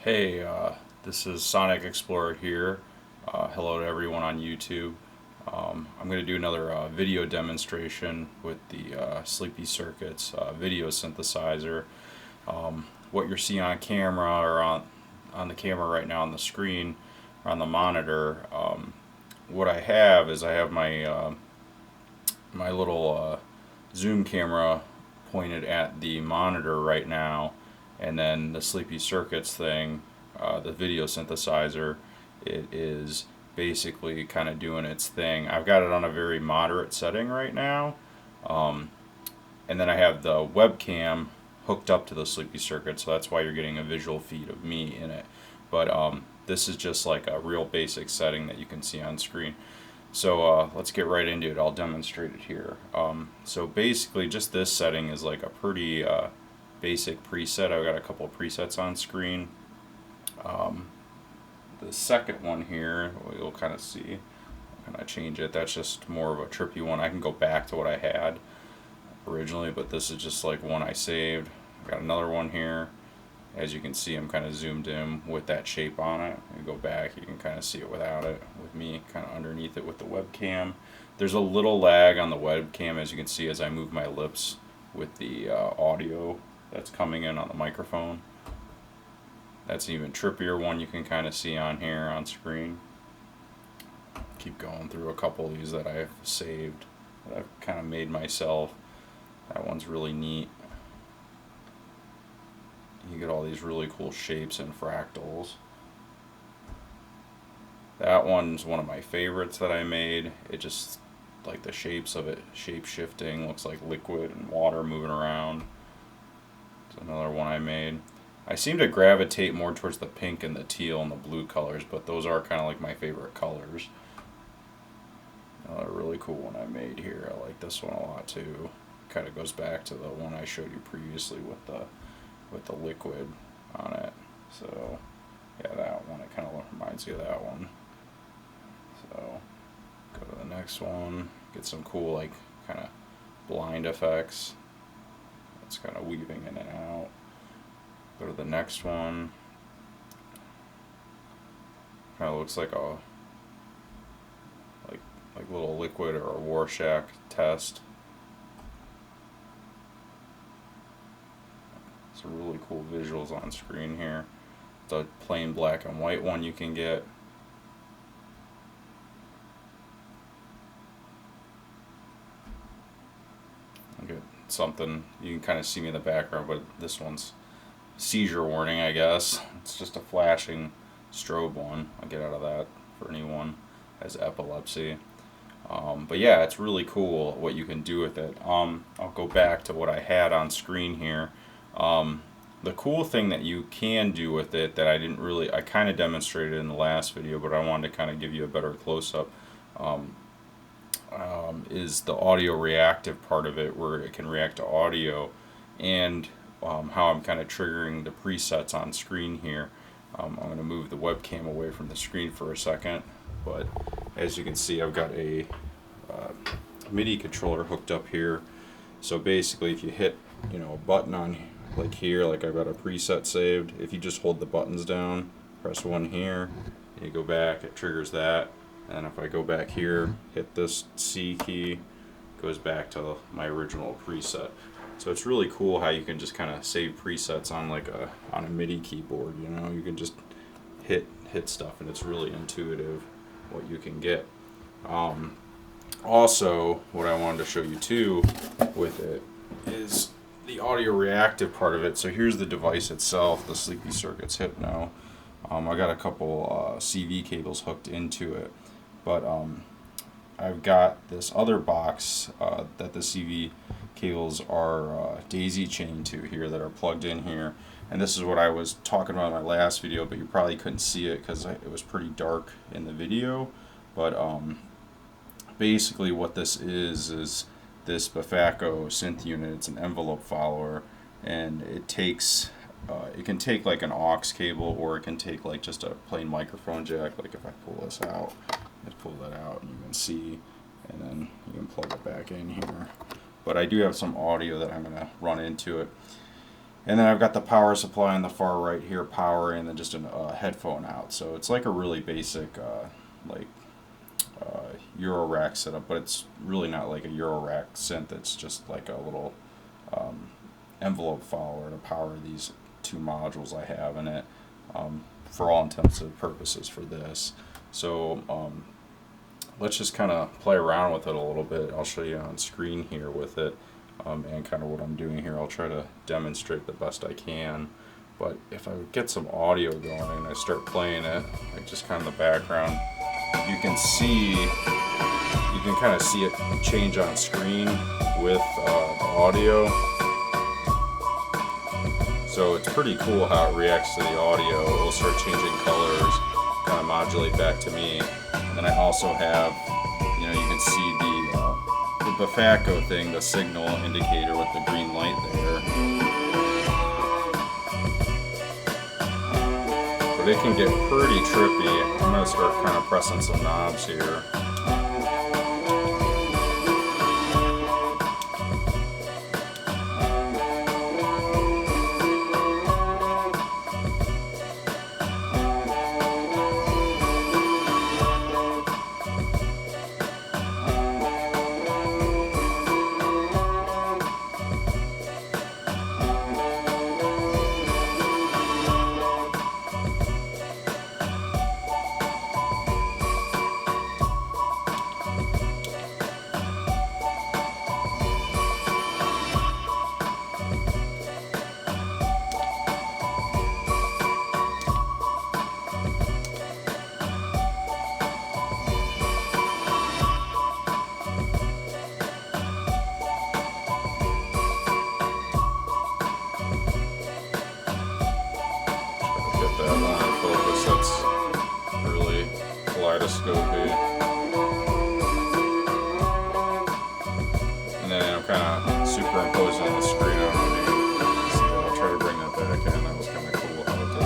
Hey, this is Sonic Explorer here. Hello to everyone on YouTube. I'm going to do another video demonstration with the Sleepy Circuits video synthesizer. What you're seeing on camera or on the camera right now on the screen or on the monitor, what I have is I have my little zoom camera pointed at the monitor right now, and then the Sleepy Circuits thing, the video synthesizer, it is basically kind of doing its thing. I've got it on a very moderate setting right now, and then I have the webcam hooked up to the Sleepy Circuit, so that's why you're getting a visual feed of me in it. But this is just like a real basic setting that you can see on screen. So let's get right into it. I'll demonstrate it here. So basically just this setting is like a pretty basic preset. I've got a couple of presets on screen. The second one here, you'll kind of see, I'm going to change it. That's just more of a trippy one. I can go back to what I had originally, but this is just like one I saved. I've got another one here. As you can see, I'm kind of zoomed in with that shape on it. You go back, you can kind of see it without it, with me kind of underneath it with the webcam. There's a little lag on the webcam, as you can see, as I move my lips with the audio that's coming in on the microphone. That's an even trippier one you can kind of see on here on screen. Keep going through a couple of these that I've saved, that I've kind of made myself. That one's really neat. You get all these really cool shapes and fractals. That one's one of my favorites that I made. It just, like the shapes of it, shape shifting, looks like liquid and water moving around. It's another one I made. I seem to gravitate more towards the pink and the teal and the blue colors, but those are kind of like my favorite colors. Another really cool one I made here. I like this one a lot too. Kind of goes back to the one I showed you previously with the liquid on it. So yeah, that one, it kind of reminds you of that one. So go to the next one, get some cool like kind of blind effects. It's kind of weaving in and out. Go to the next one. Kind of looks like a like little liquid or a Rorschach test. Some really cool visuals on screen here. The plain black and white one you can get. Get something, you can kind of see me in the background, but this one's seizure warning, I guess. It's just a flashing strobe one. I'll get out of that for anyone who has epilepsy. But yeah, it's really cool what you can do with it. I'll go back to what I had on screen here. The cool thing that you can do with it that I kind of demonstrated in the last video, but I wanted to kind of give you a better close-up, is the audio reactive part of it, where it can react to audio, and how I'm kind of triggering the presets on screen here. I'm going to move the webcam away from the screen for a second, but as you can see, I've got a MIDI controller hooked up here. So basically, if you hit a button on like here, like I've got a preset saved, if you just hold the buttons down, press one here, and you go back, it triggers that. And if I go back here, hit this C key, it goes back to my original preset. So it's really cool how you can just kind of save presets on like on a MIDI keyboard. You can just hit stuff, and it's really intuitive what you can get. Also, what I wanted to show you too with it is the audio reactive part of it. So here's the device itself, the Sleepy Circuits Hypno. I got a couple CV cables hooked into it, but I've got this other box that the CV cables are daisy chained to here, that are plugged in here. And this is what I was talking about in my last video, but you probably couldn't see it because it was pretty dark in the video. But basically what this is this Bafako synth unit. It's an envelope follower, and it can take like an aux cable, or it can take like just a plain microphone jack. Like if I pull this out, let's pull that out and you can see, and then you can plug it back in here. But I do have some audio that I'm going to run into it. And then I've got the power supply on the far right here, power, and then just a headphone out. So it's like a really basic like Euro rack setup, but it's really not like a Euro rack synth. It's just like a little envelope follower to power these two modules I have in it, for all intents and purposes for this. So let's just kind of play around with it a little bit. I'll show you on screen here with it, and kind of what I'm doing here. I'll try to demonstrate the best I can. But if I get some audio going and I start playing it, like just kind of the background, you can kind of see it change on screen with the audio. So it's pretty cool how it reacts to the audio. It will start changing colors, kind of modulate back to me. And then I also have, you can see the Bafacco thing, the signal indicator with the green light there. But it can get pretty trippy. I'm going to start kind of pressing some knobs here. That line of focus, that's really kaleidoscopy. And then I'm kind of superimposing on the screen on me. So I'll try to bring that back in. That was kind of cool how it did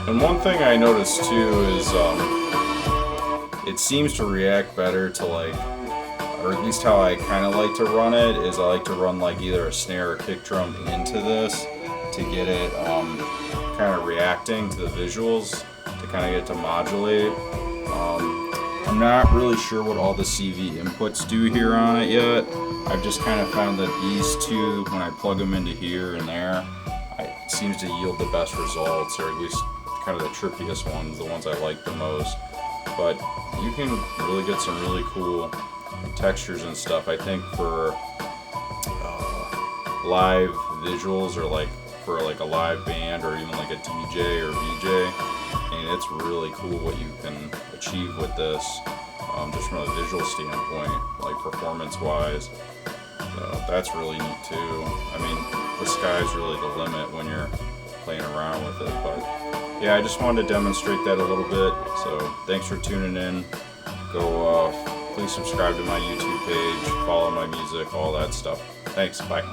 And one thing I noticed too is it seems to react better to or at least how I kind of like to run it, is I like to run like either a snare or kick drum into this to get it kind of reacting to the visuals, to kind of get it to modulate. I'm not really sure what all the CV inputs do here on it yet. I've just kind of found that these two, when I plug them into here and there, it seems to yield the best results, or at least kind of the trippiest ones, the ones I like the most. But you can really get some really cool textures and stuff. I think for live visuals, or like for like a live band, or even like a DJ or VJ, and it's really cool what you can achieve with this, just from a visual standpoint, like performance wise. So that's really neat too. I mean, the sky's really the limit when you're playing around with it. But yeah, I just wanted to demonstrate that a little bit. So thanks for tuning in. Go please subscribe to my YouTube page, follow my music, all that stuff. Thanks, bye.